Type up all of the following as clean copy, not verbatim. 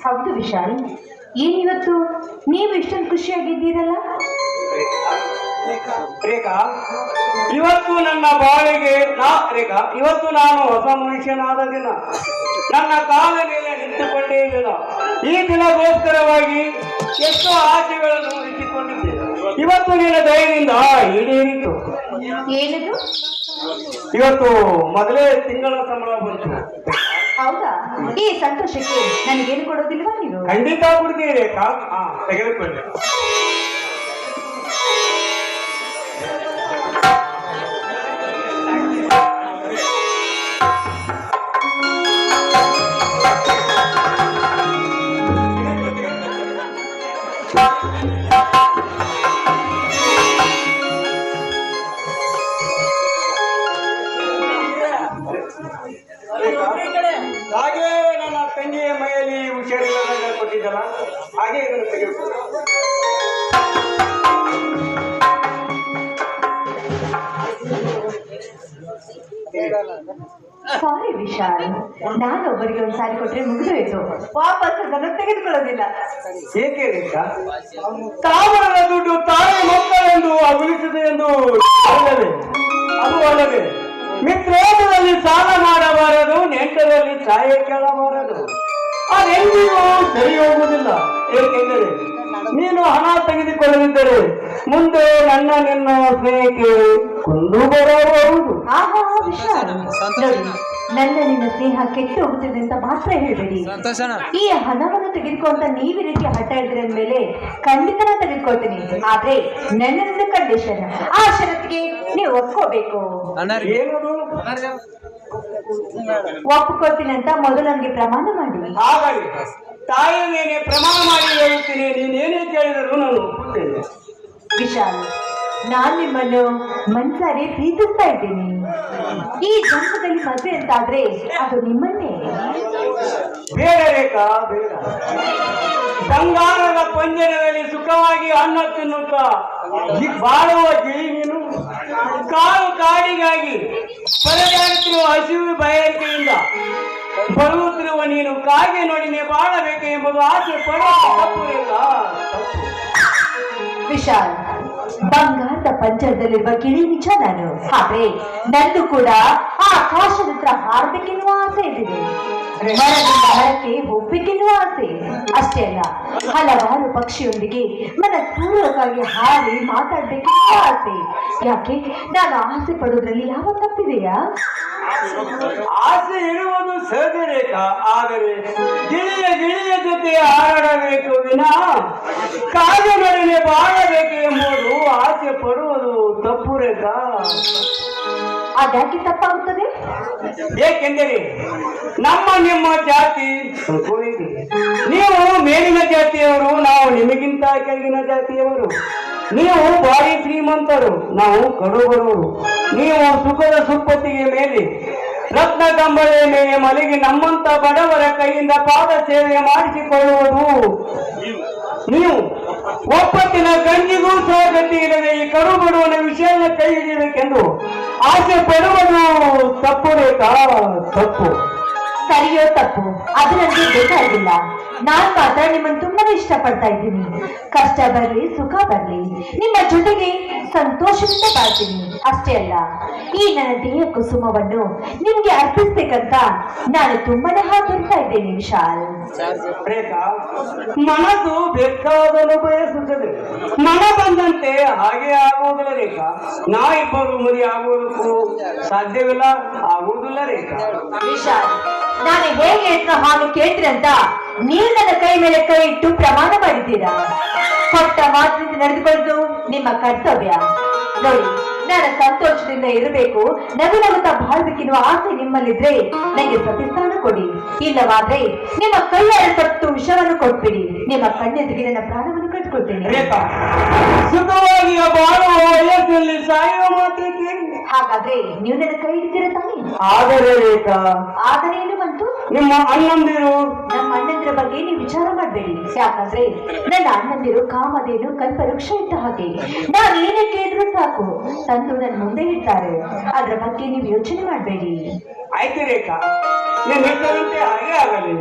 ಹೌದು ವಿಶಾಲ್, ಏನಿವತ್ತು ನೀವು ಇಷ್ಟೊಂದು ಖುಷಿಯಾಗಿದ್ದೀರಲ್ಲ? ರೇಖಾ, ಇವತ್ತು ನನ್ನ ಬಾಳಿಗೆ ಇವತ್ತು ನಾನು ಹೊಸ ಮನುಷ್ಯನಾದ ದಿನ. ನನ್ನ ಕಾಲ ಮೇಲೆ ನಿಂತುಕೊಂಡೇ ದಿನ. ಈ ದಿನಗೋಸ್ಕರವಾಗಿ ಎಷ್ಟೋ ಆಸೆಗಳನ್ನು ಇಟ್ಟುಕೊಂಡಿದ್ದೆ. ಇವತ್ತು ನಿನ್ನ ದಯದಿಂದ ಈಡೇರಿತು. ಏನದು? ಇವತ್ತು ಮೊದಲೇ ತಿಂಗಳ ಸಂಬಳ ಬಂತು. ಹೌದಾ? ಈ ಸಂತೋಷಕ್ಕೆ ನನಗೇನು ಕೊಡೋದಿಲ್ವಾ ನೀವು? ಖಂಡಿತ ಕೊಡ್ತೀವಿ ರೇಖಾ. ತೆಗೆದುಕೊಳ್ಳಿ. ಹಾಗೆ ನನ್ನ ತಂಗಿಯ ಮೈಯಲ್ಲಿ ಹುಷಾರಿಲ್ಲದಾಗ ಕೊಟ್ಟಿದ್ದಲ್ಲ, ಹಾಗೆ ಇದನ್ನು ತೆಗೆದುಕೊಳ್ಳಿ. ಸಾರಿ ವಿಶಾಲ್, ನಾನು ಒಬ್ಬರಿಗೆ ಒಂದು ಸಾರಿ ಕೊಟ್ರೆ ಮುಗಿದೋಯ್ತು, ವಾಪಸ್ ಅದನ್ನು ತೆಗೆದುಕೊಳ್ಳೋದಿಲ್ಲ. ಏಕೆ ರೇಖಾ? ತಾವರದ ದುಡ್ಡು ತಾಯಿ ಮಕ್ಕಳೆಂದು ಅಗುಲಿಸಿದೆ ಎಂದು ಅಲ್ಲದೆ ಮಿತ್ರೋಟದಲ್ಲಿ ಸಾಲ ಮಾಡಬಾರದು, ನೆಂಟರಲ್ಲಿ ಛಾಯ ಕೇಳಬಾರದು. ಅದೆಂದಿಗೂ ಸರಿ ಹೋಗುವುದಿಲ್ಲ. ಏಕೆಂದರೆ ನೀನು ಹಣ ತೆಗೆದುಕೊಳ್ಳದಿದ್ದರೆ ಮುಂದೆ ನಿನ್ನ ಸ್ನೇಹಕ್ಕೆ ಕೊಂಡು ಬರಬಹುದು. ನನ್ನ ನಿನ್ನ ಸ್ನೇಹ ಕೆಟ್ಟು ಹೋಗುತ್ತಿದೆ ಅಂತ ಮಾತ್ರ ಹೇಳಬೇಡಿ. ಈ ಹಣವನ್ನು ತೆಗೆದುಕೊಂತ ನೀವು ರೀತಿ ಹಠ ಇದ್ರೆ ಮೇಲೆ ಖಂಡಿತ ತೆಗೆದುಕೊಳ್ತೀನಿ. ಆದ್ರೆ ನನ್ನ ಕಂಡೀಷನ್, ಆ ಷರತ್ತಿಗೆ ನೀವು ಒಪ್ಕೋಬೇಕು. ಒಪ್ಕೊಳ್ತೀನಿ ಅಂತ ಮೊದಲು ನನಗೆ ಪ್ರಮಾಣ ಮಾಡಿ. ಹಾಗಾಗಿ ತಾಯಿ ಮೇಲೆ ಪ್ರಮಾಣ ಮಾಡಿ ಹೇಳುತ್ತೀನಿ. ನೀನೇನೇ ಕೇಳಿದರೂ ನಾನು ಒಪ್ಪುತ್ತೇನೆ. ವಿಶಾಲ್, ನಾನು ನಿಮ್ಮನ್ನು ಮನಸಾರೆ ಪ್ರೀತಿಸ್ತಾ ಇದ್ದೀನಿ. ಈ ಜನ್ಮದಲ್ಲಿ ಮದುವೆ ಅಂತಾದ್ರೆ ಅದು ನಿಮ್ಮನ್ನೇ. ಬೇಡ ರೇಖಾ, ಬೇಡ. ಬಂಗಾರದ ಪಂಜರದಲ್ಲಿ ಸುಖವಾಗಿ ಅನ್ನ ತಿನ್ನುತ್ತಾ ಬಾಳುವ ಗಿಳಿ ನೀನು ಕಾಡು ಕಾಡಿಗಾಗಿ ಪರದಾಡುತ್ತಿರುವ ಹಸಿವು ಬಯಕೆಯಿಂದ ಬರುತ್ತಿರುವ ನೀನು ಕಾಗೆ ನೋಡಿನೇ ಬಾಳಬೇಕು ಎಂಬುದು ಆಸೆ ಪಡುವ ತಪ್ಪು ರೇಖಾ. ವಿಶಾಲ್, ಬಂಗಾರದ ಪಂಜರದಲ್ಲಿರುವ ಗಿಳಿ ನಿಜ ನಾನು, ಆದ್ರೆ ನಂದು ಕೂಡ ಆ ಆಕಾಶದ ಹತ್ರ ಹಾರಬೇಕೆನ್ನುವ ಆಸೆ ಇದೆ. ಮರಕ್ಕೆ ಹೋಗ್ಬೇಕೆನ್ನುವ ಆಸೆ ಅಷ್ಟೇ ಅಲ್ಲ, ಹಲವಾರು ಪಕ್ಷಿಯೊಂದಿಗೆ ಮನಪೂರ್ವಕವಾಗಿ ಹಾರಿ ಮಾತಾಡ್ಬೇಕೆನ್ನುವ ಆಸೆ. ಯಾಕೆ ನಾನು ಆಸೆ ಪಡೋದ್ರಲ್ಲಿ ಯಾವ ತಪ್ಪಿದೆಯಾ? ಆಸೆ ಇರುವುದು ಸಹಜ ರೇಖಾ, ಆದರೆ ಗಿಳಿಯ ಜೊತೆ ಹಾರಾಡಬೇಕು ವಿನ ಕಾಗೆನೊಡನೆ ಬಾಳಬೇಕು ಎಂಬುದು ಆಸೆ ಪಡುವುದು ತಪ್ಪು ರೇಖಾ. ಅದ್ಯಾಕೆ ತಪ್ಪಾಗುತ್ತದೆ? ಏಕೆಂದರೆ ನಿಮ್ಮ ಜಾತಿ ನೀವು ಮೇಲಿನ ಜಾತಿಯವರು, ನಾವು ನಿಮಗಿಂತ ಕೆಳಗಿನ ಜಾತಿಯವರು. ನೀವು ಭಾರಿ ಶ್ರೀಮಂತರು, ನಾವು ಕಡುಬಡವರು. ನೀವು ಸುಖದ ಸುಪ್ಪತ್ತಿಗೆ ಮೇಲೆ ರತ್ನ ಕಂಬಳಿಯ ಮೇಲೆ ಮಲಗಿ ನಮ್ಮಂತ ಬಡವರ ಕೈಯಿಂದ ಪಾದ ಸೇವೆ ಮಾಡಿಸಿಕೊಳ್ಳುವುದು ನೀವು. ಒಪ್ಪತ್ತಿನ ಗಂಜಿಗೂ ಸಹಗತಿ ಇಲ್ಲದೆ ಈ ಕಡುಬಡವನ ವಿಷಯನ ಕೈ ಹಿಡಿಯಬೇಕೆಂದು ಆಸೆ ಪಡುವುದು ತಪ್ಪು ರೇಖಾ, ತಪ್ಪು. ಸರಿಯೋ ತಪ್ಪು ಅದು ನನಗೆ ಬೇಕಾಗಿಲ್ಲ. ನಾನ್ ಮಾತ್ರ ನಿಮ್ಮನ್ನು ತುಂಬಾನೇ ಇಷ್ಟಪಡ್ತಾ ಇದ್ದೀನಿ. ಕಷ್ಟ ಬರ್ಲಿ ಸುಖ ಬರ್ಲಿ ನಿಮ್ಮ ಜೊತೆಗೆ ಸಂತೋಷದಿಂದ ಬಾಳ್ತೀನಿ. ಅಷ್ಟೇ ಅಲ್ಲ, ಈ ನನ್ನ ದೇಹ ಕುಸುಮವನ್ನು ನಿಮ್ಗೆ ಅರ್ಪಿಸ್ಬೇಕಂತ ನಾನು ತುಂಬಾನೇ ಹಾತೊರಿತಾ ಇದ್ದೇನೆ. ವಿಶಾಲ್, ಮನಸ್ಸು ಬೇಕಾದನ್ನು ಬಯಸುತ್ತದೆ, ಮನ ಬಂದಂತೆ ಹಾಗೆ ಆಗುವುದಿಲ್ಲ ರೇಖಾ. ಇಬ್ಬರು ಮದುವೆ ಆಗುವುದಕ್ಕೂ ಸಾಧ್ಯವಿಲ್ಲ, ಆಗುವುದಿಲ್ಲ ರೇಖಾ. ವಿಶಾಲ್, ನಾನು ಹೇಗೆ ಹೇಳ್ತಾ ಹಾಗೆ ಕೇಳ್ತೀರಿ ಅಂತ ನೀವು ನನ್ನ ಕೈ ಮೇಲೆ ಕೈ ಇಟ್ಟು ಪ್ರಮಾಣ ಮಾಡಿದ್ದೀರಾ. ಕೊಟ್ಟ ಮಾತಿನಿಂದ ನಡೆದುಕೊಳ್ಳುವುದು ನಿಮ್ಮ ಕರ್ತವ್ಯ. ನೋಡಿ, ನಾನು ಸಂತೋಷದಿಂದ ಇರಬೇಕು, ನಗು ನಗುತ್ತಾ ಬಾಳ್ಬೇಕೆನ್ನುವ ಆಸೆ ನಿಮ್ಮಲ್ಲಿದ್ರೆ ನನಗೆ ಪ್ರತಿಸ್ಥಾನ ಕೊಡಿ. ಇಲ್ಲವಾದ್ರೆ ನಿಮ್ಮ ಕೈಯಾರೆ ತಟ್ಟು ವಿಷವನ್ನು ಕೊಟ್ಬಿಡಿ. ನಿಮ್ಮ ಕಣ್ಣೆದುರಿಗೆ ನನ್ನ ಪ್ರಾಣವನ್ನು ಕಟ್ಕೊಳ್ತೇನೆ. ಸುಖವಾಗಿ ಬಾಳುವ ವಯಸ್ಸಲ್ಲಿ ಸಾಯುವ ಮಾತ್ರಕ್ಕೆ. ಹಾಗಾದ್ರೆ ನೀವು ನನ್ನ ಕೈ ಹಿಡಿತೀರ ತಾನೆ? ಆದರೆ ರೇಖಾ, ಆದರೆ ಏನು ಬಂತು? ನಿಮ್ಮ ಅಣ್ಣಂದಿರು, ನಮ್ಮ ಅಣ್ಣಂದಿರ ಬಗ್ಗೆ ನೀವು ವಿಚಾರ ಮಾಡಬೇಡಿ. ಯಾಕಂದ್ರೆ ನನ್ನ ಅಣ್ಣಂದಿರು ಕಾಮಧೇನು ಕಲ್ಪವೃಕ್ಷ ಇದ್ದ ಹಾಗೆ. ನಾನು ಏನೇ ಕೇಳಿದ್ರು ಸಾಕು ತಂದು ನನ್ನ ಮುಂದೆ ಇಡ್ತಾರೆ. ಅದ್ರ ಬಗ್ಗೆ ನೀವು ಯೋಚನೆ ಮಾಡಬೇಡಿ. ಆಯ್ತು ರೇಖಾ, ನಿಮ್ಮ ಹೆಸರಂತೆ ಹಾಗೆ ಆಗಲಿ.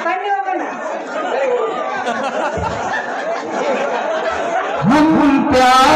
ಬನ್ನಿ ಹೋಗೋಣ. हम प्यार